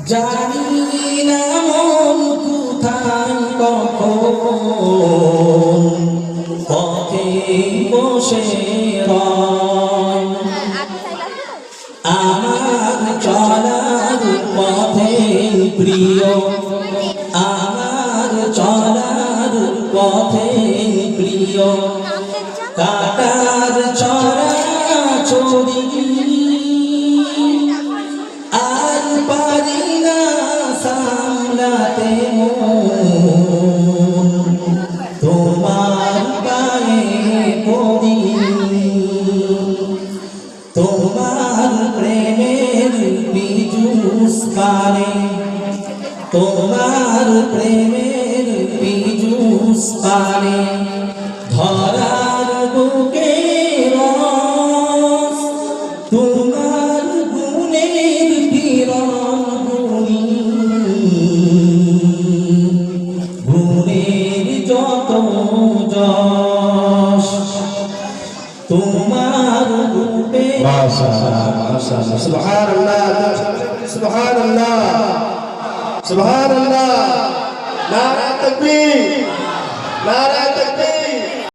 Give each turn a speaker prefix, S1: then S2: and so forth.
S1: জানি না মন কোথায় কখন পথে বসে রয় আমার চলার পথে প্রিয় আমার চলার পথে প্রিয় কাটার চরা ছড়ি আর পারি না সামলাতে মন তোমার গায়ে পড়ি তোমার প্রেমের বিজুস পারে তোমার প্রেমের বিজুস পারে ধরার বুকে রস তোমার গুণের বিরল গুণী গুণের যত যশ তোমার রূপে
S2: মাশাআল্লাহ সুবহানাল্লাহ সুবহানাল্লাহ সুবহানাল্লাহ নারা তাকবীর নারা